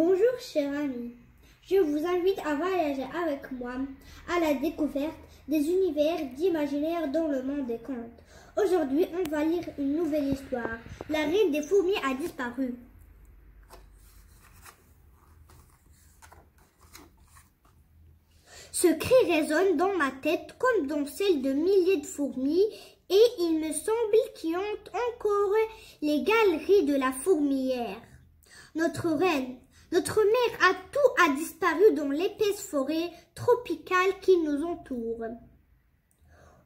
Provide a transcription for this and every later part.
Bonjour chers amis, je vous invite à voyager avec moi à la découverte des univers d'imaginaire dans le monde des contes. Aujourd'hui, on va lire une nouvelle histoire. La reine des fourmis a disparu. Ce cri résonne dans ma tête comme dans celle de milliers de fourmis et il me semble qu'il hante encore les galeries de la fourmilière. Notre reine, notre mère a disparu dans l'épaisse forêt tropicale qui nous entoure.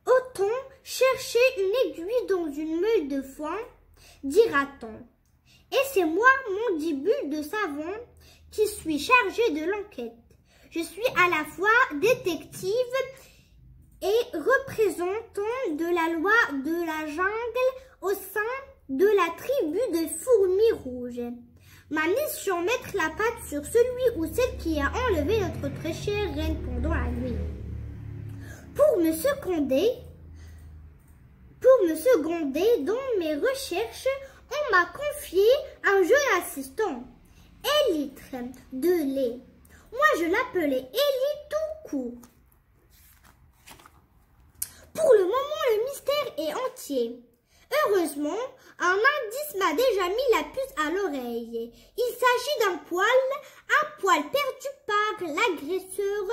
Autant chercher une aiguille dans une meule de foin, dira-t-on. Et c'est moi, mandibule de savon, qui suis chargée de l'enquête. Je suis à la fois détective et représentant de la loi de la jungle au sein de la tribu des fourmis rouges. Ma mission, mettre la patte sur celui ou celle qui a enlevé notre très chère reine pendant la nuit. Pour me seconder dans mes recherches, on m'a confié un jeune assistant, Élytre de lait. Moi, je l'appelais Élie tout court. Pour le moment, le mystère est entier. Heureusement, un indice m'a déjà mis la puce à l'oreille. Il s'agit d'un poil perdu par l'agresseur,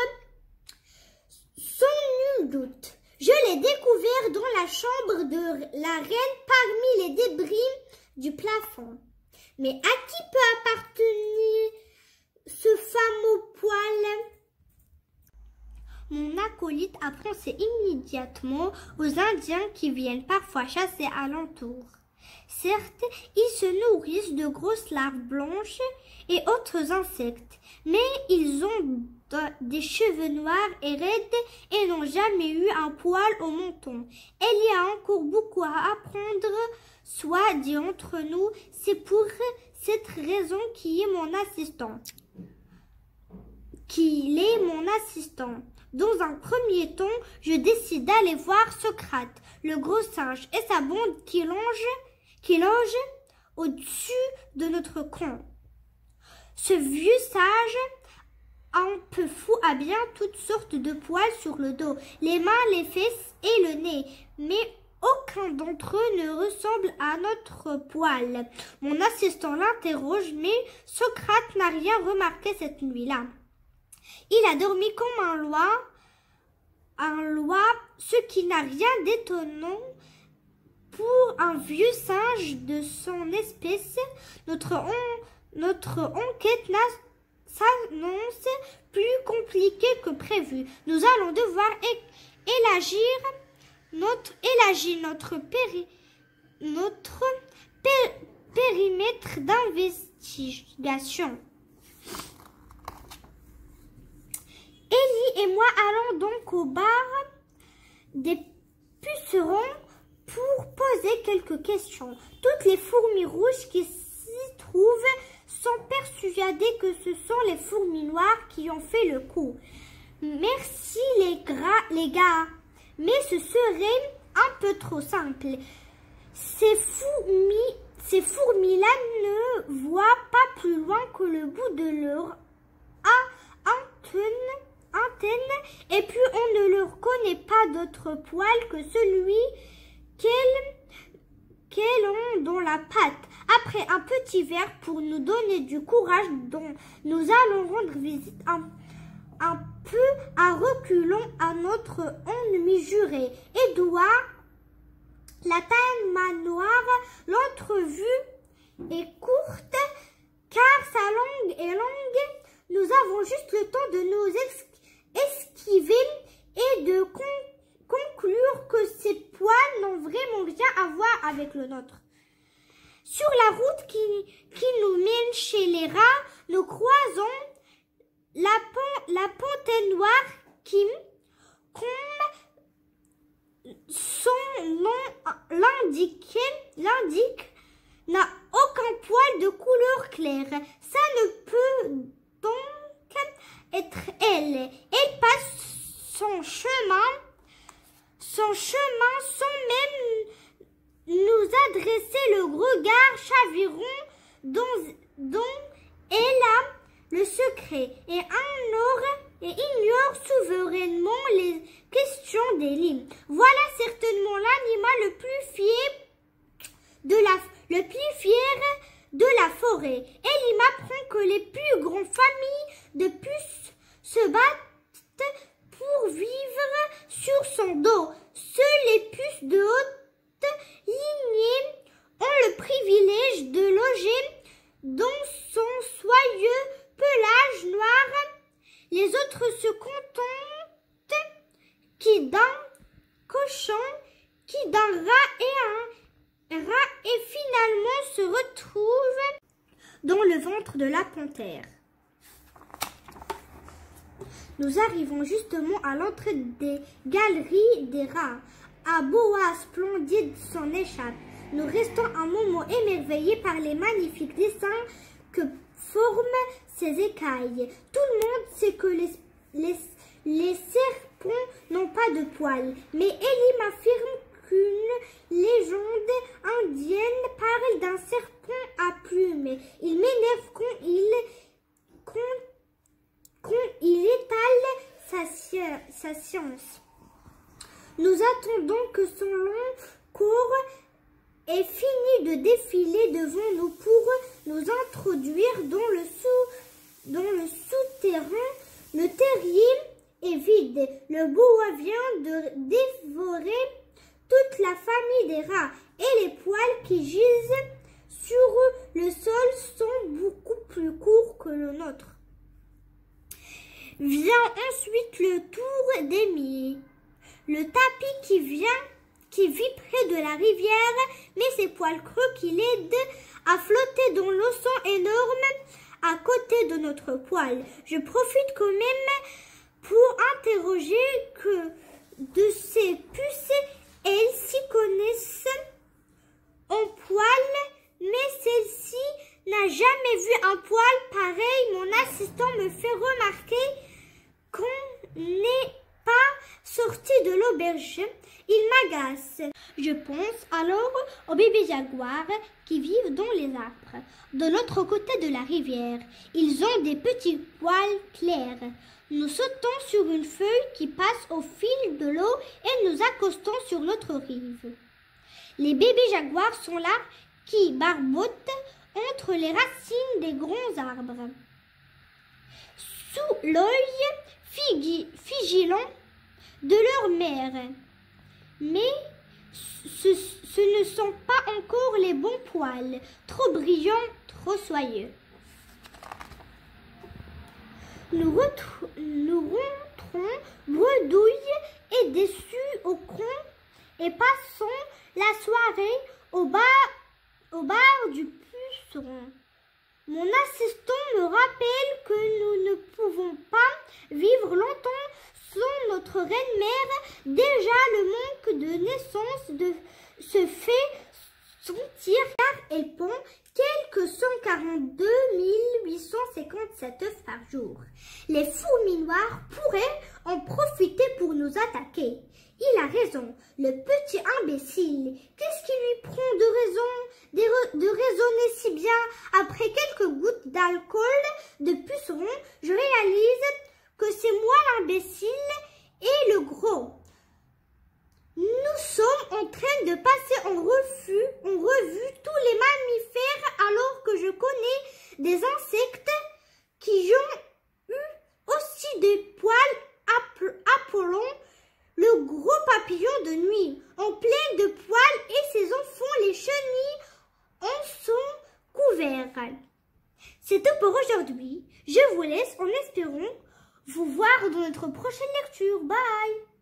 sans nul doute. Je l'ai découvert dans la chambre de la reine parmi les débris du plafond. Mais à qui peut appartenir ce fameux poil? Mon acolyte apprend immédiatement aux Indiens qui viennent parfois chasser alentour. Certes, ils se nourrissent de grosses larves blanches et autres insectes, mais ils ont des cheveux noirs et raides et n'ont jamais eu un poil au menton. Il y a encore beaucoup à apprendre, soit dit entre nous, c'est pour cette raison qu'il est mon assistant. Dans un premier temps, je décide d'aller voir Socrate, le gros singe, et sa bande qui loge au-dessus de notre camp. Ce vieux sage, un peu fou, a bien toutes sortes de poils sur le dos, les mains, les fesses et le nez, mais aucun d'entre eux ne ressemble à notre poil. Mon assistant l'interroge, mais Socrate n'a rien remarqué cette nuit-là. Il a dormi comme un loi, ce qui n'a rien d'étonnant pour un vieux singe de son espèce. Notre enquête s'annonce plus compliquée que prévu. Nous allons devoir élargir notre périmètre d'investigation. Élie et moi allons donc au bar des pucerons pour poser quelques questions. Toutes les fourmis rouges qui s'y trouvent sont persuadées que ce sont les fourmis noires qui ont fait le coup. Merci les gars, mais ce serait un peu trop simple. Ces fourmis-là ne voient pas plus loin que le bout de leur antenne, et puis on ne leur connaît pas d'autre poil que celui qu'elles ont dans la patte. Après un petit verre pour nous donner du courage, dont nous allons rendre visite un peu à reculons à notre ennemi juré. Édouard, la taille manoir, l'entrevue est courte car sa langue est longue. Nous avons juste le temps de nous esquiver et de conclure que ces poils n'ont vraiment rien à voir avec le nôtre. Sur la route qui nous mène chez les rats, nous croisons la panthère noire qui, comme son nom l'indique, n'a aucun poil de couleur claire. Ça ne peut donc être elle. Elle passe son chemin sans même nous adresser le regard chavirant dont elle a le secret et ignore souverainement les questions des limes. Voilà certainement l'animal le plus fier de la forêt. Et il m'apprend que les plus grandes familles de puces se battent pour vivre sur son dos. Seules les puces de haute lignée ont le privilège de loger dans son soyeux pelage noir. Les autres se contentent qui d'un cochon, qui d'un rat et finalement se retrouvent dans le ventre de la panthère. Nous arrivons justement à l'entrée des galeries des rats. Un boa splendide s'en échappe. Nous restons un moment émerveillés par les magnifiques dessins que forment ces écailles. Tout le monde sait que les serpents n'ont pas de poils, mais Ellie m'affirme qu'une légende indienne parle d'un serpent à plumes. Il m'énerve quand il étale sa science. Nous attendons que son long cours ait fini de défiler devant nous pour nous introduire dans le souterrain. Le terrier est vide. Le boa vient de dévorer toute la famille des rats et les poils qui gisent sur le sol sont beaucoup plus courts que le nôtre. Vient ensuite le tour d'Emily, le tapis qui vit près de la rivière, mais ses poils creux qui l'aident à flotter dans l'océan énorme à côté de notre poil. Je profite quand même pour interroger que de ces puces, elles s'y connaissent en poil, mais celle-ci n'a jamais vu un poil pareil. Mon assistant me fait remarquer qu'on n'est pas sorti de l'auberge. Il m'agace. Je pense alors aux bébés jaguars qui vivent dans les arbres, de l'autre côté de la rivière. Ils ont des petits poils clairs. Nous sautons sur une feuille qui passe au fil de l'eau et nous accostons sur l'autre rive. Les bébés jaguars sont là qui barbotent entre les racines des grands arbres. Sous l'œil vigilant de leur mère. Mais ce ne sont pas encore les bons poils, trop brillants, trop soyeux. Nous rentrons bredouilles et déçus au coin et passons la soirée au bar du puceron. Mon assistant me rappelle que nous ne pouvons pas vivre longtemps sans notre reine-mère. Déjà, le manque de naissance se fait sentir car elle pond quelques 142 857 œufs par jour. Les fourmis noires pourraient en profiter pour nous attaquer. Il a raison, le petit imbécile. Qu'est-ce qui lui prend de raisonner si bien? Après quelques gouttes d'alcool de puceron, je réalise que c'est moi l'imbécile et le gros. Nous sommes en train de passer en revue tous les mammifères alors que je connais des insectes qui ont eu aussi des poils appelons le gros papillon de nuit, en plein de poils et ses enfants, les chenilles, en sont couverts. C'est tout pour aujourd'hui. Je vous laisse en espérant vous voir dans notre prochaine lecture. Bye!